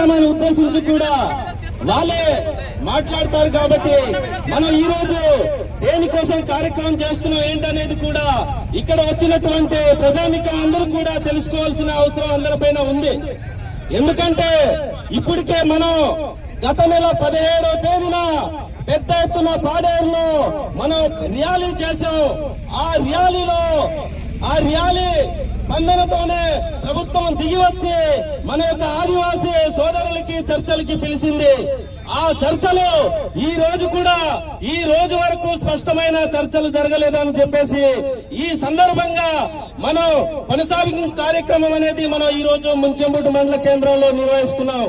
కార్యక్రమాన్ని ఉద్దేశించి కూడా వాళ్ళే మాట్లాడతారు. కాబట్టి మనం ఈ రోజు దేనికోసం కార్యక్రమం చేస్తున్నాం ఏంటనేది కూడా ఇక్కడ వచ్చినటువంటి ప్రజానికం అందరూ కూడా తెలుసుకోవాల్సిన అవసరం అందరిపైన ఉంది. ఎందుకంటే ఇప్పటికే మనం గత నెల 17వ తేదీన పెద్ద ఎత్తున పాడేరులో మనం ర్యాలీ చేశాం. ఆ ర్యాలీ స్పందనతోనే ప్రభుత్వం దిగి వచ్చి మన యొక్క ఆదివాసీ సోదరులకి చర్చలకి పిలిచింది. ఆ చర్చలు ఈ రోజు వరకు స్పష్టమైన చర్చలు జరగలేదని చెప్పేసి ఈ సందర్భంగా మనం కొనసాగింపు కార్యక్రమం అనేది మనం ఈ రోజు ముంచెంబుట్టు మండల కేంద్రంలో నిర్వహిస్తున్నాం.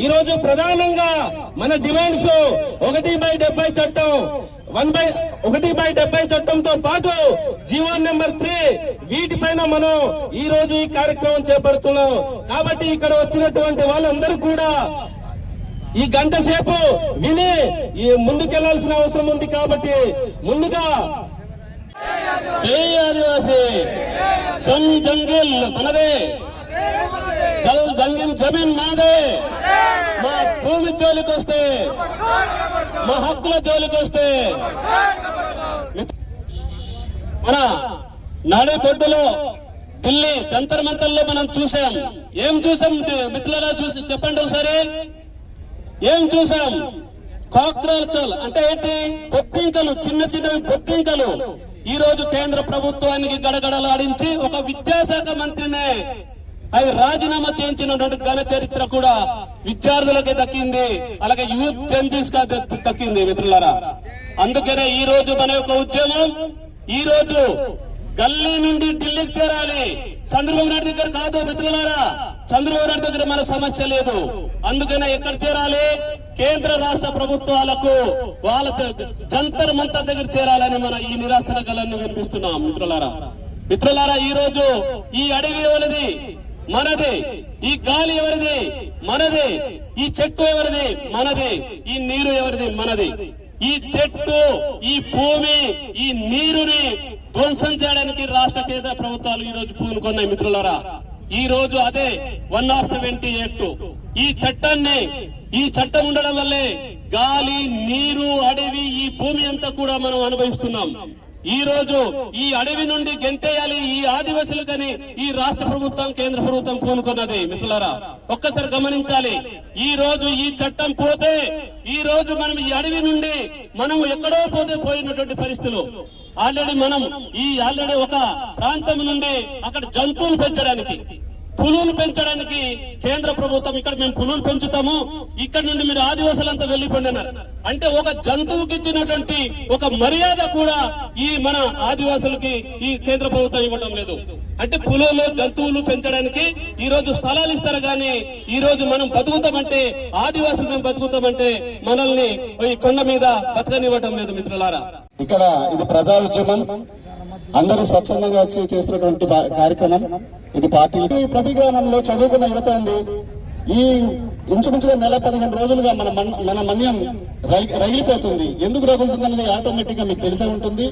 ఈ రోజు ప్రధానంగా మన డిమాండ్స్ 1/70 చట్టం 1/70 చట్టంతో పాటు జీవో నెంబర్ 3 వీటిపైన మనం ఈ రోజు ఈ కార్యక్రమం చేపడుతున్నాం. కాబట్టి ఇక్కడ వచ్చినటువంటి వాళ్ళందరూ కూడా ఈ గంట సేపు విని ముందుకెళ్లాల్సిన అవసరం ఉంది. కాబట్టి ముందుగా జై ఆదివాసీ, జన్ జంగిల్ మనదే, చల్ జంగిల్ జమీన్ మనదే, మా భూమి జోలికి వస్తే, మా హక్కుల జోలికి వస్తే మన నాడేపొడ్డులో ఢిల్లీ జంతర్ మంతర్లో మనం చూసాం. ఏం చూసాం మిత్రులారా? చూసి చెప్పండి ఒకసారి. ఏం చూసాం? కాక్రోచల్ అంటే ఏంటి? బొత్తింకలు, చిన్న చిన్న బొత్తింకలు ఈ రోజు కేంద్ర ప్రభుత్వానికి గడగడలాడించి ఒక విద్యాశాఖ మంత్రినే అది రాజీనామా చేయించినటువంటి ఘన చరిత్ర కూడా విద్యార్థులకే దక్కింది, అలాగే యూత్ జెన్జీస్ గా దక్కింది మిత్రులారా. అందుకనే ఈ రోజు మన యొక్క ఉద్యమం ఈ రోజు గల్లీ నుండి ఢిల్లీకి చేరాలి. చంద్రబాబు నాయుడు దగ్గర కాదు మిత్రులారా, చంద్రబాబు నాయుడు దగ్గర మన సమస్య లేదు. అందుకనే ఎక్కడ చేరాలి? కేంద్ర రాష్ట్ర ప్రభుత్వాలకు వాళ్ళ జంతర్ మంతర్ దగ్గర చేరాలని మన ఈ నిరాశన గలాన్ని వినిపిస్తున్నాం మిత్రులారా. ఈ రోజు ఈ అడవి ఎవరిది? మనది. ఈ గాలి ఎవరిది? మనది. ఈ చెట్టు ఎవరిది? మనది. ఈ నీరు ఎవరిది? మనది. ఈ చెట్టు, ఈ భూమి, ఈ నీరుని ధ్వంసం చేయడానికి రాష్ట్ర కేంద్ర ప్రభుత్వాలు ఈ రోజు పూనుకున్నాయి మిత్రులారా. ఈ రోజు అదే 170 యాక్ట్. ఈ చట్టం ఉండడం వల్లే గాలి, నీరు, అడవి, ఈ భూమి అంతా కూడా మనం అనుభవిస్తున్నాం. ఈ రోజు ఈ అడవి నుండి గెంటేయాలి ఈ ఆదివాసులు కానీ ఈ రాష్ట్ర ప్రభుత్వం, కేంద్ర ప్రభుత్వం పూనుకున్నది మిత్రులారా. ఒక్కసారి గమనించాలి. ఈ రోజు ఈ చట్టం పోతే ఈ రోజు మనం ఈ అడవి నుండి మనం ఎక్కడో పోయినటువంటి పరిస్థితులు. ఆల్రెడీ ఒక ప్రాంతం నుండి అక్కడ జంతువులు పెంచడానికి, పులులు పెంచడానికి కేంద్ర ప్రభుత్వం ఇక్కడ మేము పులులు పెంచుతాము, ఇక్కడ నుండి మీరు ఆదివాసులంతా వెళ్లిపోండి అన్నారు. అంటే ఒక జంతువుకి ఇచ్చినటువంటి ఒక మర్యాద కూడా ఈ మన ఆదివాసులకి ఈ కేంద్ర ప్రభుత్వం ఇవ్వటం లేదు. అంటే పులులు, జంతువులు పెంచడానికి ఈ రోజు స్థలాలు ఇస్తారు కానీ ఈ రోజు మనం బతుకుతామంటే, ఆదివాసులు మేము బతుకుతామంటే మనల్ని ఈ కొండ మీద బతకనివ్వటం లేదు మిత్రులారా. ఇక్కడ ఇది ప్రజా ఉద్యమం, అందరూ స్వచ్ఛందంగా వచ్చి చేస్తున్నటువంటి కార్యక్రమం. ఇది పార్టీలు ప్రతి గ్రామంలో చదువుకున్న యువత ఉంది. ఈ ఇంచుమించుగా నెల 15 రోజులుగా మన మన్యం రగిలిపోతుంది. ఎందుకు రగులుతుందనేది ఆటోమేటిక్ గా మీకు తెలిసే ఉంటుంది.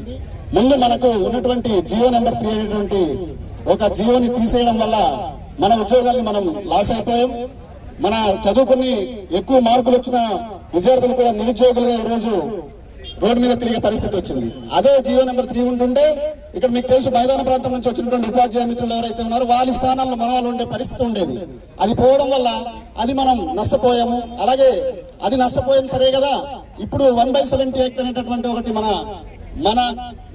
ముందు మనకు ఉన్నటువంటి జియో నెంబర్ 3 అనేటువంటి ఒక జియోని తీసేయడం వల్ల మన ఉద్యోగాల్ని మనం లాస్ అయిపోయాం. మన చదువుకుని ఎక్కువ మార్కులు వచ్చిన విద్యార్థులు కూడా నిరుద్యోగులుగా ఈరోజు రోడ్డు మీద తిరిగే పరిస్థితి వచ్చింది. అదే జియో నెంబర్ 3 ఉంటుండే ఇక్కడ మీకు తెలుసు మైదాన ప్రాంతం నుంచి వచ్చినటువంటి ఉపాధ్యాయ మిత్రులు ఎవరైతే ఉన్నారో వాళ్ళ స్థానాల్లో మన వాళ్ళు ఉండే పరిస్థితి ఉండేది. అది పోవడం వల్ల అది మనం నష్టపోయాము. అలాగే అది నష్టపోయాం సరే కదా, ఇప్పుడు 1/70 యాక్ట్ అనేటటువంటి ఒకటి మన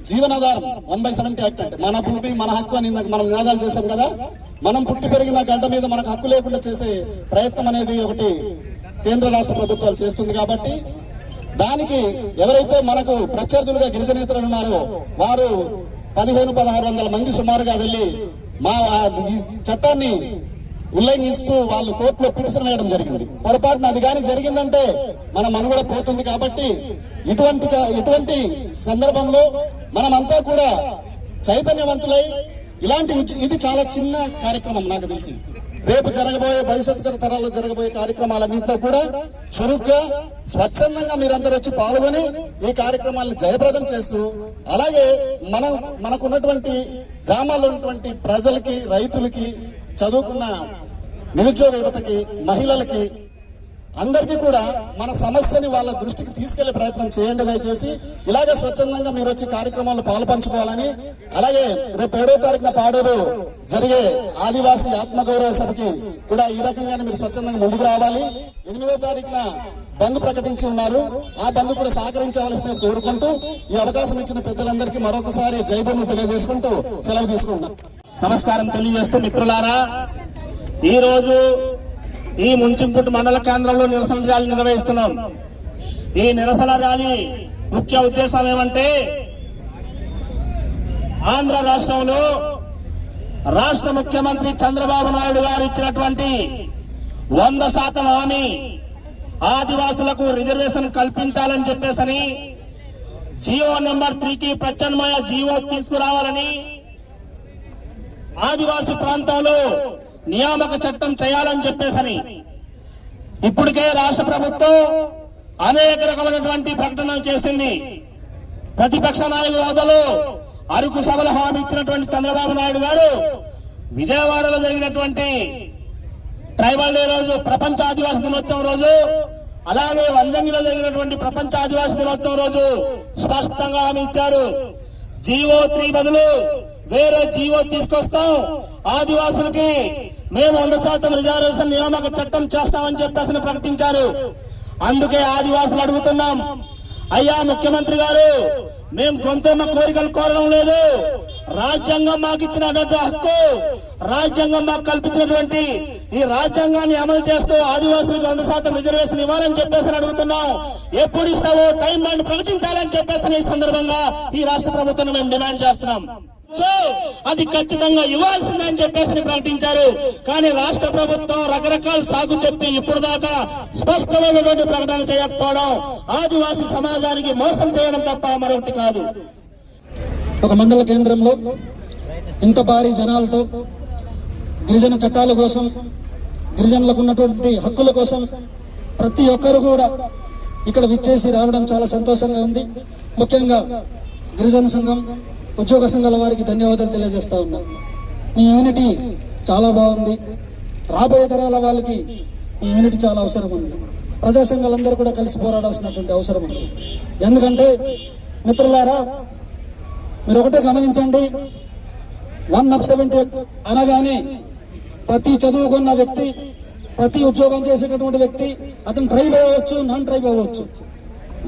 జీవనాధారం. 1/70 యాక్ట్ అంటే మన భూమి మన హక్కు అని మనం నినాదాలు చేశాం కదా. మనం పుట్టి పెరిగిన గడ్డ మీద మనకు హక్కు లేకుండా చేసే ప్రయత్నం అనేది ఒకటి కేంద్ర రాష్ట్ర ప్రభుత్వాలు చేస్తుంది. కాబట్టి దానికి ఎవరైతే మనకు ప్రత్యర్థులుగా గిరిజనేతలు ఉన్నారో వారు 1500-1600 మంది సుమారుగా వెళ్లి ఈ చట్టాన్ని ఉల్లంఘిస్తూ వాళ్ళు కోర్టులో పిటిషన్ వేయడం జరిగింది. పొరపాటున అది కానీ జరిగిందంటే మన మనుగడ పోతుంది. కాబట్టి ఇటువంటి సందర్భంలో మనమంతా కూడా చైతన్యవంతులై ఇది చాలా చిన్న కార్యక్రమం నాకు తెలిసి. రేపు జరగబోయే భవిష్యత్తు తరాల్లో జరగబోయే కార్యక్రమాలన్నింటిలో కూడా చురుగ్గా స్వచ్ఛందంగా మీరందరూ వచ్చి పాల్గొని ఈ కార్యక్రమాలను జయప్రదం చేస్తూ, అలాగే మనకున్నటువంటి గ్రామాల్లో ఉన్నటువంటి ప్రజలకి, రైతులకి, చదువుకున్న నిరుద్యోగ యువతకి, మహిళలకి అందరికీ కూడా మన సమస్యని వాళ్ళ దృష్టికి తీసుకెళ్లే ప్రయత్నం చేయండి దయచేసి. ఇలాగే స్వచ్ఛందంగా మీరు వచ్చి కార్యక్రమాల్లో పాల్పంచుకోవాలని, అలాగే రేపు 7వ తారీఖున పాడేరు జరిగే ఆదివాసీ ఆత్మగౌరవ సభకి కూడా ఈ రకంగానే మీరు స్వచ్ఛందంగా ముందుకు రావాలి. 8వ తారీఖున బంద్ ప్రకటించి ఉన్నారు, ఆ బంద్ కూడా సహకరించవలసిందే కోరుకుంటూ ఈ అవకాశం ఇచ్చిన పెద్దలందరికీ మరొకసారి జైబోలు తెలియజేసుకుంటూ సెలవు తీసుకుంటున్నాం. నమస్కారం తెలియజేస్తూ మిత్రులారా, ఈ రోజు ఈ ముంచింపుట్టు మండల కేంద్రంలో నిరసన ర్యాలీ నిర్వహిస్తున్నాం. ఈ నిరసన ర్యాలీ ముఖ్య ఉద్దేశం ఏమంటే, ఆంధ్ర రాష్ట్రంలో రాష్ట్ర ముఖ్యమంత్రి చంద్రబాబు నాయుడు గారు ఇచ్చినటువంటి 100% హామీ ఆదివాసులకు రిజర్వేషన్ కల్పించాలని చెప్పేసని, జీవో నెంబర్ 3కి ప్రత్యామ్నాయ జీవో తీసుకురావాలని, ఆదివాసీ ప్రాంతంలో నియామక చట్టం చేయాలని చెప్పేసని ఇప్పటికే రాష్ట్ర ప్రభుత్వం అనేక రకమైనటువంటి ప్రకటనలు చేసింది. ప్రతిపక్ష నాయకుల హోదాలో అరకు సభలో హామీ ఇచ్చినటువంటి చంద్రబాబు నాయుడు గారు విజయవాడలో జరిగినటువంటి ట్రైబల్ డే రోజు, ప్రపంచ ఆదివాసీ దినోత్సవం రోజు, అలాగే వంజంగిలో జరిగినటువంటి ప్రపంచ ఆదివాసీ దినోత్సవం రోజు స్పష్టంగా హామీ ఇచ్చారు. జీవో 3 బదులు వేరే జీవో తీసుకొస్తాం, ఆదివాసులకి మేము 100% రిజర్వేషన్ నియామక చట్టం చేస్తామని చెప్పేసి ప్రకటించారు. అందుకే ఆదివాసులు అడుగుతున్నాం, అయ్యా ముఖ్యమంత్రి గారు, మేము గొంతెమ్మ కోరికలు కోరడం లేదు, రాజ్యాంగం మాకు ఇచ్చినటువంటి హక్కు, రాజ్యాంగం మాకు కల్పించినటువంటి ఈ రాజ్యాంగాన్ని అమలు చేస్తూ ఆదివాసులకు 100% రిజర్వేషన్ ఇవ్వాలని చెప్పేసి అడుగుతున్నాం. ఎప్పుడు ఇస్తావో టైం బాండ్ ప్రకటించాలని చెప్పేసి ఈ సందర్భంగా ఈ రాష్ట్ర ప్రభుత్వాన్ని మేము డిమాండ్ చేస్తున్నాం. సో అది ఖచ్చితంగా ఇవ్వాల్సిందని చెప్పేసి ప్రకటించారు. కానీ రాష్ట్ర ప్రభుత్వం రకరకాల సాగు చెప్పి ఇప్పుడు దాకా స్పష్టమైనటువంటి ప్రకటన చేయకపోవడం ఆదివాసీ సమాజానికి మోసం చేయడం తప్ప మరొకటి కాదు. ఒక మండల కేంద్రంలో ఇంత భారీ జనాలతో గిరిజన చట్టాల కోసం, గిరిజనులకు ఉన్నటువంటి హక్కుల కోసం ప్రతి ఒక్కరు కూడా ఇక్కడ విచ్చేసి రావడం చాలా సంతోషంగా ఉంది. ముఖ్యంగా గిరిజన సంఘం, ఉద్యోగ సంఘాల వారికి ధన్యవాదాలు తెలియజేస్తా ఉన్నాం. మీ యూనిటీ చాలా బాగుంది. రాబోయే తరాల వాళ్ళకి ఈ యూనిటీ చాలా అవసరం ఉంది. ప్రజా సంఘాలందరూ కూడా కలిసి పోరాడాల్సినటువంటి అవసరం ఉంది. ఎందుకంటే మిత్రులారా, మీరు ఒకటే గమనించండి, 170 అనగానే ప్రతి చదువుకున్న వ్యక్తి, ప్రతి ఉద్యోగం చేసేటటువంటి వ్యక్తి, అతను ట్రైబ్ అవ్వచ్చు, నాన్ ట్రైబ్ అవ్వచ్చు,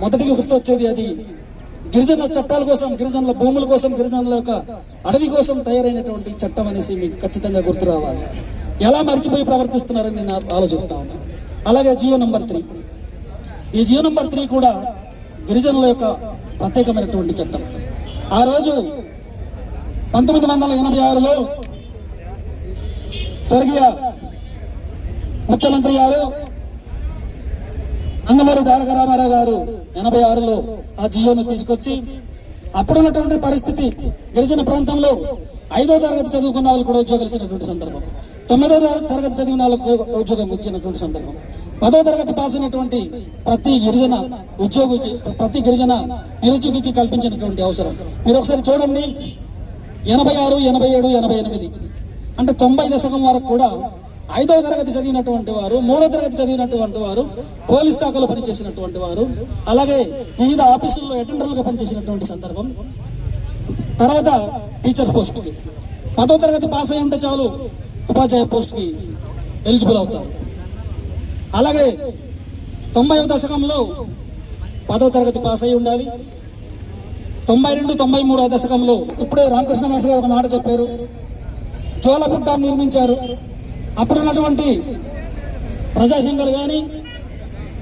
మొదటిగా గుర్తొచ్చేది అది గిరిజనుల చట్టాల కోసం, గిరిజనుల భూముల కోసం, గిరిజనుల యొక్క అడవి కోసం తయారైనటువంటి చట్టం అనేసి మీకు ఖచ్చితంగా గుర్తు రావాలి. ఎలా మర్చిపోయి ప్రవర్తిస్తున్నారని నేను ఆలోచిస్తా ఉన్నాను. అలాగే జియో నంబర్ 3, ఈ జియో నంబర్ 3 కూడా గిరిజనుల యొక్క ప్రత్యేకమైనటువంటి చట్టం. ఆ రోజు 1986లో స్వర్గీయ ముఖ్యమంత్రి గారు నందమూరి తారక రామారావు గారు 86లో ఆ జియోను తీసుకొచ్చి, అప్పుడున్నటువంటి పరిస్థితి గిరిజన ప్రాంతంలో 5వ తరగతి చదువుకున్న వాళ్ళు కూడా ఉద్యోగాలు ఇచ్చినటువంటి సందర్భం, 9వ తరగతి చదివిన వాళ్ళకు ఉద్యోగం ఇచ్చినటువంటి సందర్భం, 10వ తరగతి పాస్ అయినటువంటి ప్రతి గిరిజన ఉద్యోగికి, ప్రతి గిరిజన నిరుద్యోగికి కల్పించినటువంటి అవసరం. మీరు ఒకసారి చూడండి, 86, 87, 88 అంటే 90 దశకం వరకు కూడా 5వ తరగతి చదివినటువంటి వారు, 3వ తరగతి చదివినటువంటి వారు, పోలీస్ శాఖలో పనిచేసినటువంటి వారు, అలాగే వివిధ ఆఫీసుల్లో అటెండర్లుగా పనిచేసినటువంటి సందర్భం. తర్వాత టీచర్ పోస్ట్కి 10వ తరగతి పాస్ అయి ఉంటే చాలు ఉపాధ్యాయ పోస్ట్కి ఎలిజిబుల్ అవుతారు. అలాగే 90వ దశకంలో 10వ తరగతి పాస్ అయి ఉండాలి. 92, 93వ దశకంలో ఇప్పుడే రామకృష్ణ మహర్షి గారు ఒక మాట చెప్పారు, జోలపుట్ట నిర్మించారు. అప్పుడున్నటువంటి ప్రజా సంఘాలు కానీ,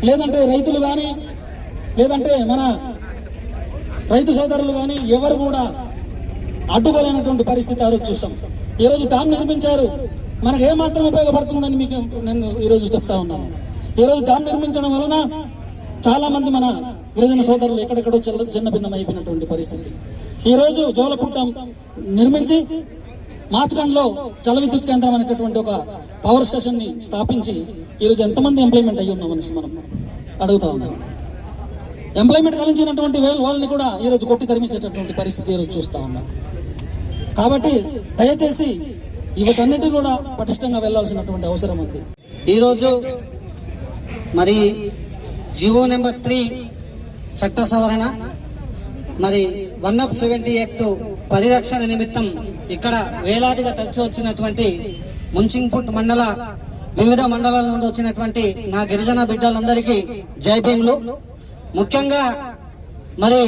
లేదంటే రైతులు కానీ, లేదంటే మన రైతు సోదరులు కానీ ఎవరు కూడా అడ్డుకోలేనటువంటి పరిస్థితి ఆ రోజు చూసాం. ఈరోజు డ్యామ్ నిర్మించారు, మనకు ఏమాత్రం ఉపయోగపడుతుందని మీకు నేను ఈరోజు చెప్తా ఉన్నాను. ఈరోజు డ్యామ్ నిర్మించడం వలన చాలా మంది మన గిరిజన సోదరులు ఎక్కడెక్కడో చిన్న భిన్నం అయిపోయినటువంటి పరిస్థితి. ఈరోజు జోలపుట్ట నిర్మించి మాచకండ్లో జల విద్యుత్ కేంద్రం అనేటటువంటి ఒక పవర్ స్టేషన్ ని స్థాపించి ఈరోజు ఎంతమంది ఎంప్లాయ్మెంట్ అయ్యి ఉన్నామని మనం అడుగుతా ఉన్నాం. ఎంప్లాయ్మెంట్ కలిగించినటువంటి వాళ్ళని కూడా ఈరోజు కొట్టి తరిమించేటటువంటి పరిస్థితి ఈరోజు చూస్తా ఉన్నాం. కాబట్టి దయచేసి వీటన్నిటి కూడా పటిష్టంగా వెళ్లాల్సినటువంటి అవసరం ఉంది. ఈరోజు మరి జీవో నెంబర్ 3 చట్ట సవరణ, మరి 170 యాక్ట్ పరిరక్షణ నిమిత్తం ఇక్కడ వేలాదిగా తరచి వచ్చినటువంటి ముంచింగ్పుట్ మండల వివిధ మండలాల నుండి వచ్చినటువంటి నా గిరిజన బిడ్డలందరికీ జై భీములు. ముఖ్యంగా మరి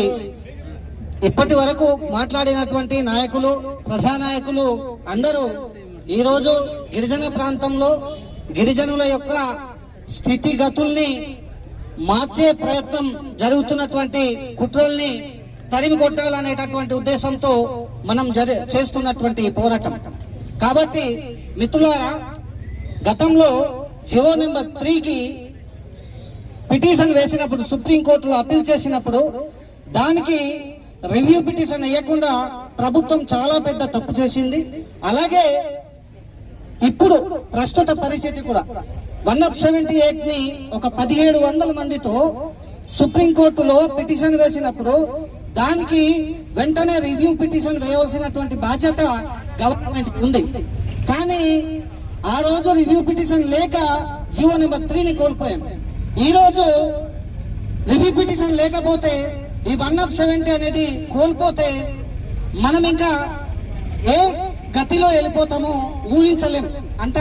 ఇప్పటి వరకు మాట్లాడినటువంటి నాయకులు, ప్రజానాయకులు అందరూ ఈరోజు గిరిజన ప్రాంతంలో గిరిజనుల యొక్క స్థితిగతుల్ని మార్చే ప్రయత్నం జరుగుతున్నటువంటి కుట్రల్ని తరిమి కొట్టాలనేటటువంటి ఉద్దేశంతో మనం చేస్తున్నటువంటి పోరాటం. కాబట్టి మిత్రులారా, గతంలో జీవో నెంబర్ 3కి పిటిషన్ వేసినప్పుడు, సుప్రీంకోర్టులో అప్పీల్ చేసినప్పుడు దానికి రివ్యూ పిటిషన్ వేయకుండా ప్రభుత్వం చాలా పెద్ద తప్పు చేసింది. అలాగే ఇప్పుడు ప్రస్తుత పరిస్థితి కూడా 178 ని ఒక 1700 మందితో సుప్రీంకోర్టులో పిటిషన్ వేసినప్పుడు దానికి వెంటనే రివ్యూ పిటిషన్ వేయవలసినటువంటి బాధ్యత గవర్నమెంట్ ఉంది. కానీ ఆ రోజు రివ్యూ పిటిషన్ లేక జీవో నెంబర్ 3ని కోల్పోయాం. ఈ రోజు రివ్యూ పిటిషన్ లేకపోతే ఈ 170 అనేది కోల్పోతే మనం ఇంకా ఏ గతిలో వెళ్ళిపోతామో ఊహించలేం. అంత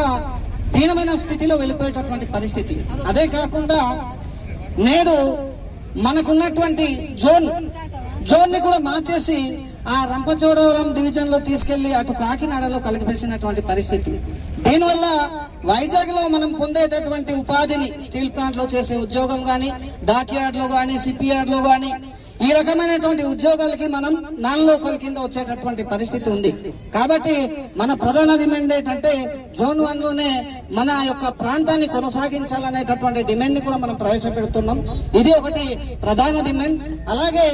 దీనమైన స్థితిలో వెళ్ళిపోయేటటువంటి పరిస్థితి. అదే కాకుండా నేడు మనకున్నటువంటి జోన్ ని కూడా మార్చేసి ఆ రంపచోడవరం డివిజన్ లో తీసుకెళ్లి అటు కాకినాడలో కలిపేసినటువంటి పరిస్థితి. దీనివల్ల వైజాగ్ లో మనం పొందేటటువంటి ఉపాధిని, స్టీల్ ప్లాంట్ లో చేసే ఉద్యోగం కానీ, డాక్ యార్డ్ లో కానీ, సిపి యార్డ్ లో కానీ, ఈ రకమైనటువంటి ఉద్యోగాలకి మనం నాన్ లోకల్ కింద వచ్చేటటువంటి పరిస్థితి ఉంది. కాబట్టి మన ప్రధాన డిమాండ్ ఏంటంటే జోన్ 1 లోనే మన యొక్క ప్రాంతాన్ని కొనసాగించాలనేటటువంటి డిమాండ్ ని కూడా మనం ప్రవేశపెడుతున్నాం. ఇది ఒకటి ప్రధాన డిమాండ్. అలాగే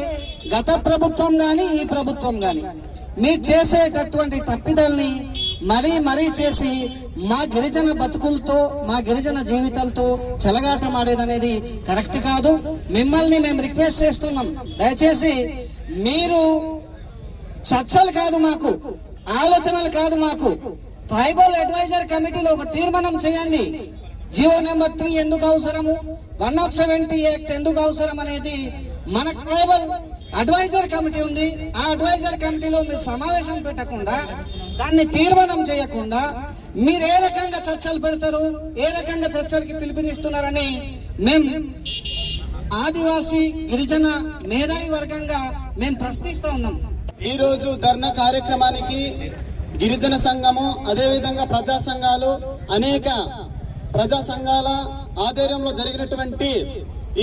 గత ప్రభుత్వం కానీ ఈ ప్రభుత్వం కానీ మీరు చేసేటటువంటి తప్పిదాల్ని మరీ చేసి మా గిరిజన బతుకులతో, మా గిరిజన జీవితాలతో చెలగాటమాడేదనేది కరెక్ట్ కాదు. మిమ్మల్ని మేము రిక్వెస్ట్ చేస్తున్నాం, దయచేసి మీరు చర్చలు కాదు మాకు, ఆలోచనలు కాదు మాకు, ట్రైబల్ అడ్వైజర్ కమిటీలో ఒక తీర్మానం చేయండి. జీవో నెంబర్ 3 ఎందుకు అవసరము, 170 యాక్ట్ ఎందుకు అవసరం అనేది మన ట్రైబల్ అడ్వైజర్ కమిటీ ఉంది. ఆ అడ్వైజర్ కమిటీలో మీరు సమావేశం పెట్టకుండా, దాన్ని తీర్మానం చేయకుండా మీరు ఏ రకంగా చర్చలు పెడతారు, ఏ రకంగా చర్చలకి పిలుపునిస్తున్నారని మేము ఆదివాసీ గిరిజన మేధావి వర్గంగా మేము ప్రశ్నిస్తూ ఉన్నాం. ఈ రోజు ధర్నా కార్యక్రమానికి గిరిజన సంఘము, అదేవిధంగా ప్రజా సంఘాలు, అనేక ప్రజా సంఘాల ఆధ్వర్యంలో జరిగినటువంటి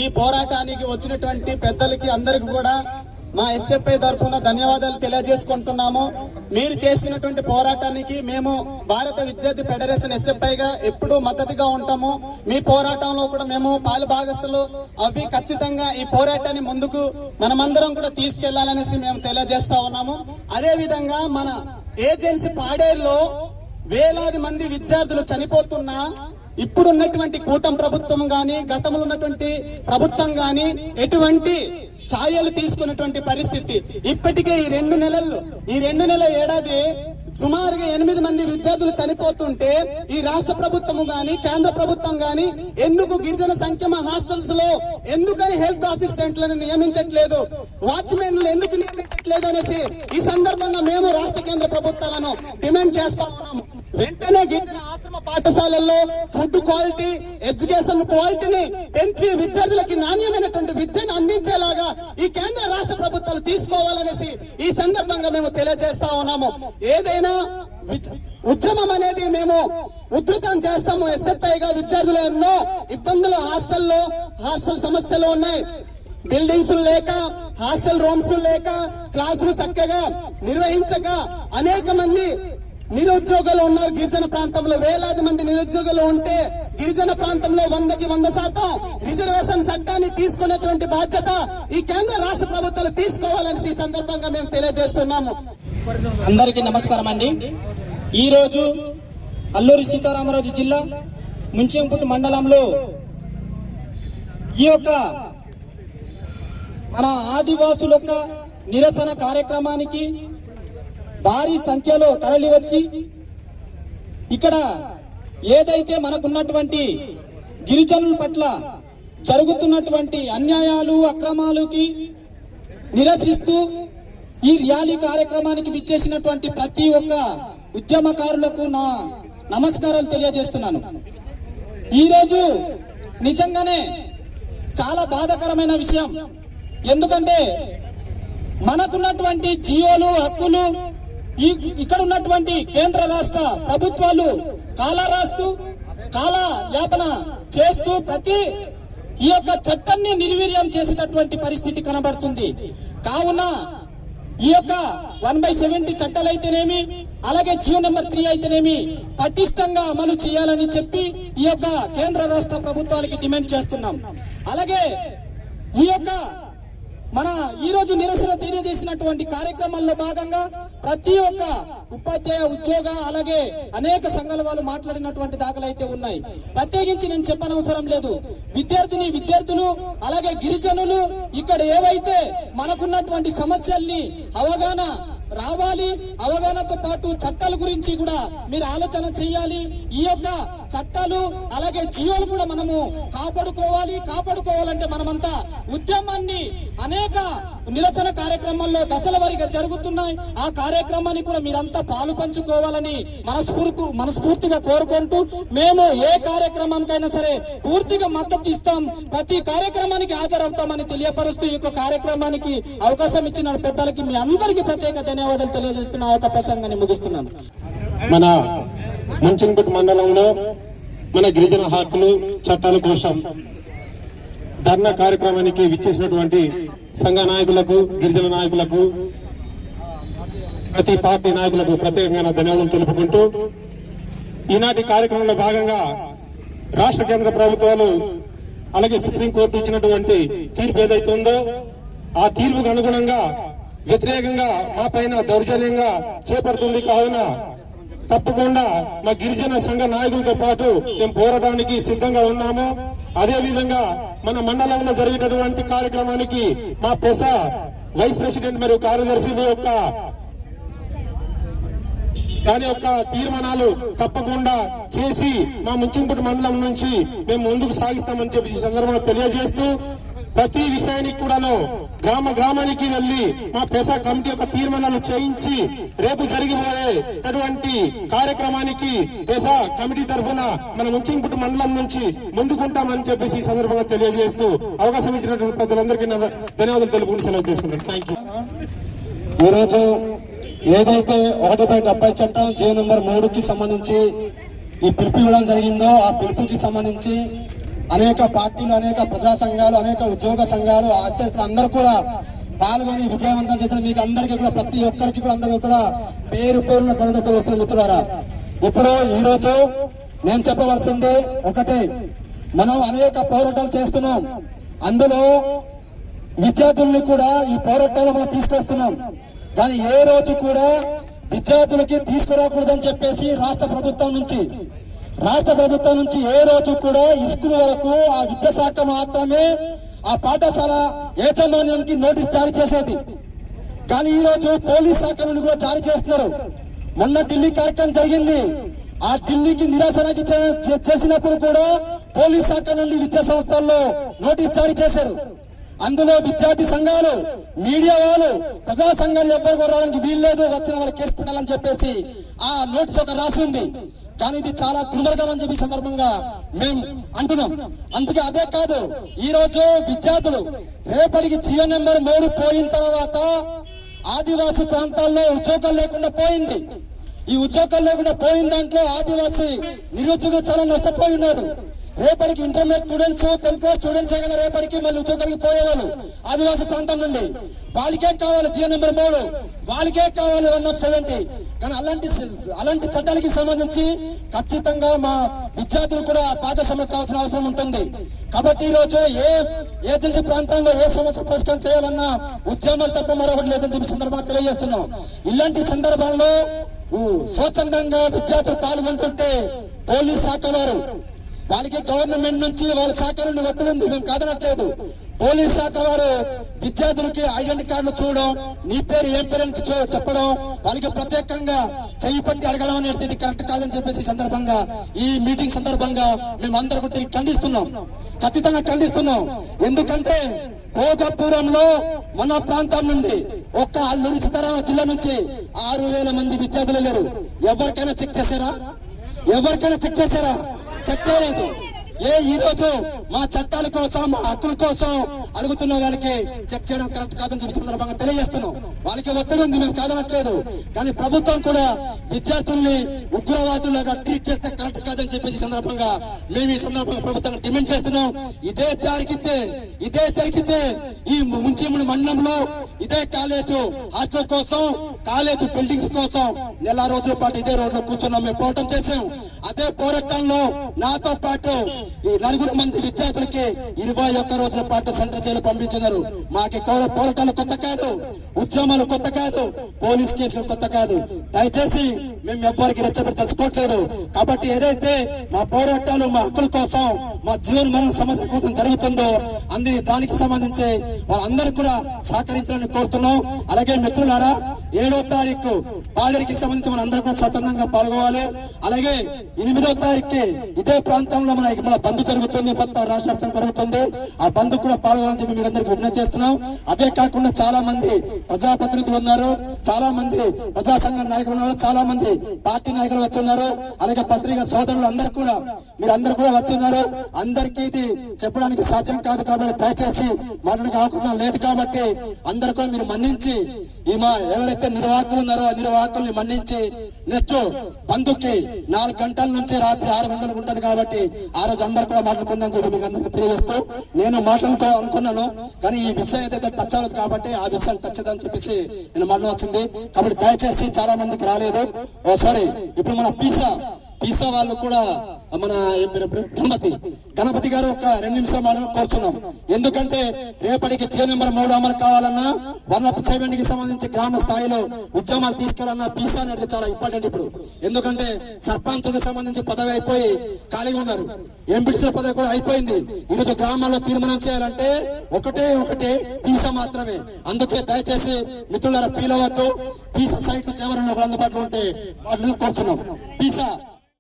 ఈ పోరాటానికి వచ్చినటువంటి పెద్దలకి అందరికి కూడా మా ఎస్ఎఫ్ఐ తరఫున ధన్యవాదాలు తెలియజేసుకుంటున్నాము. మీరు చేసినటువంటి పోరాటానికి మేము భారత విద్యార్థి ఫెడరేషన్ ఎస్ఎఫ్ఐగా ఎప్పుడూ మద్దతుగా ఉంటాము. మీ పోరాటంలో కూడా మేము పాలు భాగస్తులు అవి ఖచ్చితంగా ఈ పోరాటాన్ని ముందుకు మనమందరం కూడా తీసుకెళ్లాలనేసి మేము తెలియజేస్తా ఉన్నాము. అదే విధంగా మన ఏజెన్సీ పాడేరులో వేలాది మంది విద్యార్థులు చనిపోతున్నా ఇప్పుడు ఉన్నటువంటి కూటమి ప్రభుత్వం గాని, గతంలో ఉన్నటువంటి ప్రభుత్వం గాని ఎటువంటి ఛాయలు తీసుకున్నటువంటి పరిస్థితి. ఇప్పటికే ఈ 2 నెలల ఏడాది సుమారుగా 8 మంది విద్యార్థులు చనిపోతుంటే ఈ రాష్ట్ర ప్రభుత్వము గాని, కేంద్ర ప్రభుత్వం గాని ఎందుకు గిరిజన సంక్షేమ హాస్టల్స్ లో ఎందుకని హెల్త్ అసిస్టెంట్లను నియమించట్లేదు, వాచ్మెన్లు ఎందుకు నియమించట్లేదు అనేసి ఈ సందర్భంగా మేము రాష్ట్ర కేంద్ర ప్రభుత్వాలను డిమాండ్ చేస్తా ఉన్నాము. వెంటనే గిరిజన ఆశ్రమ పాఠశాలల్లో ఫుడ్ క్వాలిటీ, ఎడ్యుకేషన్ క్వాలిటీని పెంచి విద్యార్థులకి నాణ్యమైనటువంటి విద్యను అందించేలాగా ఈ కేంద్ర రాష్ట్ర ప్రభుత్వాలు తీసుకోవాలనేసి ఈ సందర్భంగా మేము తెలియజేస్తా ఉన్నాము. ఏదైనా ఉద్యమం అనేది మేము ఉధృతం చేస్తాము. ఎస్ఎఫ్ఐగా విద్యార్థులు ఎన్నో ఇబ్బందులు, హాస్టల్ సమస్యలు ఉన్నాయి. బిల్డింగ్స్ లేక, హాస్టల్ రూమ్స్ లేక, క్లాసులు చక్కగా నిర్వహించక అనేక మంది నిరుద్యోగులు ఉన్నారు. గిరిజన ప్రాంతంలో వేలాది మంది నిరుద్యోగులు ఉంటే గిరిజన ప్రాంతంలో 100కి 100% రిజర్వేషన్ చట్టాన్ని తీసుకునేటువంటి బాధ్యత ఈ కేంద్ర రాష్ట్ర ప్రభుత్వాలు తీసుకోవాలని ఈ సందర్భంగా మేము తెలియజేస్తున్నాము. అందరికీ నమస్కారం అండి. ఈరోజు అల్లూరి సీతారామరాజు జిల్లా ముంచింపుట్టు మండలంలో ఈ యొక్క మన ఆదివాసుల యొక్క నిరసన కార్యక్రమానికి భారీ సంఖ్యలో తరలి వచ్చి ఇక్కడ ఏదైతే మనకున్నటువంటి గిరిజనుల పట్ల జరుగుతున్నటువంటి అన్యాయాలు అక్రమాలకి నిరసిస్తూ ఈ ర్యాలీ కార్యక్రమానికి విచ్చేసినటువంటి ప్రతి ఒక్క ఉద్యమకారులకు నా నమస్కారాలు తెలియజేస్తున్నాను. ఈరోజు నిజంగానే చాలా బాధాకరమైన విషయం. ఎందుకంటే మనకున్నటువంటి జియోలు హక్కులు ఇక్కడ ఉన్నటువంటి కేంద్ర రాష్ట్ర ప్రభుత్వాలు కాలరాస్తూ కాలయాపన చేస్తూ ప్రతి ఈ యొక్క చట్టాన్ని నిర్వీర్యం చేసేటటువంటి పరిస్థితి కనబడుతుంది. కావున ఈ యొక్క 1/70 చట్టాలు అయితేనేమి, అలాగే జియో నెంబర్ 3 అయితేనేమి పటిష్టంగా అమలు చేయాలని చెప్పి ఈ యొక్క కేంద్ర రాష్ట్ర ప్రభుత్వాలకి డిమాండ్ చేస్తున్నాం. అలాగే ఈ యొక్క మన ఈ రోజు నిరసన తెలియజేసినటువంటి కార్యక్రమాల్లో భాగంగా ప్రతి ఒక్క ఉపాధ్యాయ ఉద్యోగ అలాగే అనేక సంఘాల వాళ్ళు మాట్లాడినటువంటి దాఖలు అయితే ఉన్నాయి. ప్రత్యేకించి నేను చెప్పనవసరం లేదు. విద్యార్థులు అలాగే గిరిజనులు ఇక్కడ ఏవైతే మనకున్నటువంటి సమస్యల్ని అవగాహన రావాలి, అవగాహనతో పాటు చట్టాల గురించి కూడా మీరు ఆలోచన చేయాలి. ఈ యొక్క చట్టాలు అలాగే జియోలు కూడా మనము కాపాడుకోవాలంటే మనమంతా ఉద్యమాన్ని అనేక నిరసన కార్యక్రమాల్లో దశల వారీగా జరుగుతున్నాయి. ఆ కార్యక్రమాన్ని కూడా మీరంతా పాలు పంచుకోవాలని మనస్ఫూర్తిగా కోరుకుంటూ మేము ఏ కార్యక్రమానికైనా సరే పూర్తిగా మద్దతు ఇస్తాం, ప్రతి కార్యక్రమానికి హాజరవుతామని తెలియపరుస్తూ ఈ యొక్క కార్యక్రమానికి అవకాశం ఇచ్చిన పెద్దలకి మీ అందరికీ ప్రత్యేక ధన్యవాదాలు తెలియజేస్తున్న ఆ యొక్క ప్రసంగాన్ని ముగిస్తున్నాను. మన మంచన్గుట్ మండలంలో మన గిరిజన హక్కులు చట్టాల కోసం ధర్నా కార్యక్రమానికి విచ్చేసినటువంటి సంఘ నాయకులకు, గిరిజన నాయకులకు, ప్రతి పార్టీ నాయకులకు ప్రత్యేకంగా ధన్యవాదాలు తెలుపుకుంటూ ఈనాటి కార్యక్రమంలో భాగంగా రాష్ట్ర కేంద్ర ప్రభుత్వాలు అలాగే సుప్రీంకోర్టు ఇచ్చినటువంటి తీర్పు ఏదైతే ఉందో ఆ తీర్పుకు అనుగుణంగా వ్యతిరేకంగా మా పైన దౌర్జన్యంగా చేపడుతుంది. కావున తప్పకుండా మా గిరిజన సంఘ నాయకులతో పాటు మేము పోరాటానికి సిద్ధంగా ఉన్నాము. అదే విధంగా మన మండలంలో జరిగేటటువంటి కార్యక్రమానికి మా పెసా వైస్ ప్రెసిడెంట్ మరియు కార్యదర్శుల యొక్క దాని యొక్క తీర్మానాలు తప్పకుండా చేసి మా ముంచింపుటి మండలం నుంచి మేము ముందుకు సాగిస్తామని చెప్పి ఈ సందర్భంగా తెలియజేస్తూ ప్రతి విషయానికి కూడాను గ్రామానికి వెళ్లి మా పెసా కమిటీ యొక్క తీర్మానాలు చేయించి రేపు జరిగిపోయేటటువంటి కార్యక్రమానికి పెసా కమిటీ తరఫున మన ముంచింపుటి మండలం నుంచి ముందుకుంటామని చెప్పేసి ఈ సందర్భంగా తెలియజేస్తూ అవకాశం ఇచ్చినటువంటి పెద్దలందరికీ ధన్యవాదాలు తెలుపుకుంటూ సెలవు తీసుకుంటాను. Thank you. ఈరోజు ఏదైతే 1/70 చట్టం జియో నెంబర్ 3కి సంబంధించి ఈ పిలుపు ఇవ్వడం జరిగిందో ఆ పిలుపుకి సంబంధించి అనేక పార్టీలు, అనేక ప్రజా సంఘాలు, అనేక ఉద్యోగ సంఘాలు, అత్యర్థులు అందరూ కూడా పాల్గొని విజయవంతం చేసిన మీకు అందరికీ కూడా ప్రతి ఒక్కరికి కూడా అందరికీ కూడా పేరున ధన్యవాదాలు వస్తున్న మిత్రులారా. ఇప్పుడు ఈరోజు నేను చెప్పవలసింది ఒకటే, మనం అనేక పోరాటాలు చేస్తున్నాం. అందులో విద్యార్థుల్ని కూడా ఈ పోరాటాలు మనం తీసుకొస్తున్నాం. కానీ ఏ రోజు కూడా విద్యార్థులకి తీసుకురాకూడదని చెప్పేసి రాష్ట్ర ప్రభుత్వం నుంచి ఏ రోజు కూడా స్కూల్ వరకు ఆ విద్యాశాఖ మాత్రమే ఆ పాఠశాల యాజమాన్యానికి నోటీస్ జారీ చేసేది. కానీ ఈ రోజు పోలీస్ శాఖ నుండి కూడా జారీ చేస్తున్నారు. మొన్న ఢిల్లీ కార్యక్రమం జరిగింది. ఆ ఢిల్లీకి నిరాశన చేసినప్పుడు కూడా పోలీస్ శాఖ నుండి విద్యా సంస్థల్లో నోటీస్ జారీ చేశారు. అందులో విద్యార్థి సంఘాలు, మీడియా వాళ్ళు, ప్రజా సంఘాలు ఎవ్వరు కూడా రావడానికి వీల్లేదు, వచ్చిన వాళ్ళు కేసు పెట్టాలని చెప్పేసి ఆ నోటీస్ ఒక రాసి ఉంది. కానీ ఇది చాలా దుర్మార్గం అని చెప్పి సందర్భంగా మేము అంటున్నాం. అందుకే అదే కాదు, ఈ రోజు విద్యార్థులు రేపటికి జియో నెంబర్ 3 పోయిన తర్వాత ఆదివాసీ ప్రాంతాల్లో ఉద్యోగాలు లేకుండా పోయింది. ఈ ఉద్యోగాలు లేకుండా పోయిన దాంట్లో ఆదివాసీ నిరుద్యోగులు చాలా నష్టపోయి ఉన్నారు. రేపటికి intermediate students, 10th class students కదా రేపటికి మళ్ళీ ఉద్యోగాలకి పోయేవాళ్ళు ఆదివాసీ ప్రాంతం నుండి. వాళ్ళకే కావాలి జియో నెంబర్ 3, వాళ్ళకే కావాలి 1/70. కానీ అలాంటి చట్టాలకి సంబంధించి ఖచ్చితంగా మా విద్యార్థులు కూడా భాగస్వామ్యం కావాల్సిన అవసరం ఉంటుంది. కాబట్టి ఈ రోజు ఏ ఏజెన్సీ ప్రాంతంలో ఏ సమస్య పరిష్కారం చేయాలన్నా ఉద్యమాలు తప్ప మరొకటి లేదని చెప్పి సందర్భంగా తెలియజేస్తున్నాం. ఇలాంటి సందర్భంలో స్వచ్ఛందంగా విద్యార్థులు పాల్గొంటుంటే పోలీస్ శాఖ వారు వాళ్ళకి గవర్నమెంట్ నుంచి వాళ్ళ శాఖ నుండి ఒత్తిడి ఉంది, మేము కాదనట్లేదు. పోలీస్ శాఖ వారు విద్యార్థులకి ఐడెంటిటీ కార్డులు చూడడం, నీ పేరు ఏం పేరు అని చెప్పడం, వాళ్ళకి ప్రత్యేకంగా చెయ్యి పట్టి అడగడం అనేది కరెక్ట్ కాదని చెప్పేసి సందర్భంగా ఈ మీటింగ్ సందర్భంగా మేము అందరూ తిరిగి ఖండిస్తున్నాం. ఖచ్చితంగా ఖండిస్తున్నాం. ఎందుకంటే భోగపురంలో మన ప్రాంతం నుండి ఒక్క అల్లూరి సీతారామరాజు జిల్లా నుంచి 6,000 మంది విద్యార్థులు లేరు. ఎవరికైనా చెక్ చేశారా? చెక్ చేయలేదు. ఈ రోజు మా చట్టాల కోసం, మా హక్కుల కోసం అడుగుతున్న వాళ్ళకి చెక్ చేయడం కరెక్ట్ కాదని చెప్పి సందర్భంగా తెలియజేస్తున్నాం. వాళ్ళకి ఒత్తిడి ఉంది, మేము కాదనట్లేదు. కానీ ప్రభుత్వం కూడా విద్యార్థుల్ని ఉగ్రవాదులుగా ట్రీట్ చేస్తే కరెక్ట్ కాదని చెప్పేసి సందర్భంగా మేము ఈ సందర్భంగా ప్రభుత్వాన్ని డిమాండ్ చేస్తున్నాం. ఇదే జరిగితే ఈ ముంచిముడి మండలంలో ఇదే కాలేజ్ హాస్టల్ కోసం, కాలేజ్ బిల్డింగ్స్ కోసం నెల రోజుల పాటు ఇదే రోడ్లో కూర్చున్నాం, మేము పోరాటం చేసాం. అదే పోరాటంలో నాతో పాటు ఈ 4 మంది విద్యార్థులకి 21 రోజుల పాటు సెంటర్ జైలు పంపించారు. మాకి పోరాటాలు కొత్త కాదు, ఉద్యమాలు కొత్త కాదు, పోలీస్ కేసులు కొత్త కాదు. దయచేసి మేము ఎవ్వరికి రెచ్చబడి తెలుసుకోవట్లేదు. కాబట్టి ఏదైతే మా పోరాటాలు, మా హక్కుల కోసం, మా జీవన మరణ సమస్య కోసం జరుగుతుందో దానికి సంబంధించి వాళ్ళందరూ కూడా సహకరించాలని కోరుతున్నాం. అలాగే మిత్రులారా, 7వ తారీఖు పాలేరుకి సంబంధించి మన అందరూ కూడా స్వచ్ఛందంగా పాల్గొవాలి. అలాగే 8వ తారీఖుకి ఇదే ప్రాంతంలో మన బంద్ జరుగుతుంది, మొత్తం రాష్ట్ర వ్యాప్తంగా జరుగుతుంది. ఆ బంద్ కూడా పాల్గొనాలని చెప్పి మీకు అందరికి విజ్ఞప్తి చేస్తున్నాం. అదే కాకుండా చాలా మంది ప్రజాప్రతినిధులు ఉన్నారు, చాలా మంది ప్రజా సంఘ నాయకులు ఉన్నారు, చాలా మంది పార్టీ నాయకులు వచ్చున్నారు. అలాగే పత్రికా సోదరులు అందరూ కూడా మీరందరూ కూడా వచ్చున్నారు. అందరికీ ఇది చెప్పడానికి సాధ్యం కాదు కాబట్టి దయచేసి మాట్లాడే అవకాశం లేదు. కాబట్టి అందరూ కూడా మీరు మన్నించి ఎవరైతే నిర్వాహకులు ఉన్నారో ఆ నిర్వాహకుల్ని మన్నించి నెక్స్ట్ బంధుకి 4 గంటల నుంచి రాత్రి 6 గంటలకు ఉంటది. కాబట్టి ఆ రోజు అందరు కూడా మాట్లాడుకుందాం చెప్పి మీకు అందరికీ తెలియజేస్తూ నేను మాట్లాడుకో అనుకున్నాను. కానీ ఈ విషయం ఏదైతే టచ్ అవ్వదు కాబట్టి ఆ విషయం టచ్ అని చెప్పేసి నేను మాట్లాడవచ్చింది. కాబట్టి దయచేసి చాలా మందికి రాలేదు. ఇప్పుడు మన పీసా వాళ్ళు కూడా మన గణపతి గారు ఒక 2 నిమిషాలు మనం కోరుచున్నాం. ఎందుకంటే రేపటికి జీవో నెంబర్ 3 అమలు కావాలన్నా 170కి సంబంధించి గ్రామ స్థాయిలో ఉద్యమాలు తీసుకెళ్లాలన్నా పీసా అనేది చాలా ఇంపార్టెంట్. ఇప్పుడు ఎందుకంటే సర్పంచులకు సంబంధించి పదవి అయిపోయి ఖాళీగా ఉన్నారు, ఎంపీటీసీల పదవి కూడా అయిపోయింది. ఈరోజు గ్రామాల్లో తీర్మానం చేయాలంటే ఒకటే పీసా మాత్రమే. అందుకే దయచేసి మిత్రులారా, పీలవద్దు. పీసా సైట్ చివరిలో అందుబాటులో ఉంటే వాటిని కోరుచున్నాం. పీసా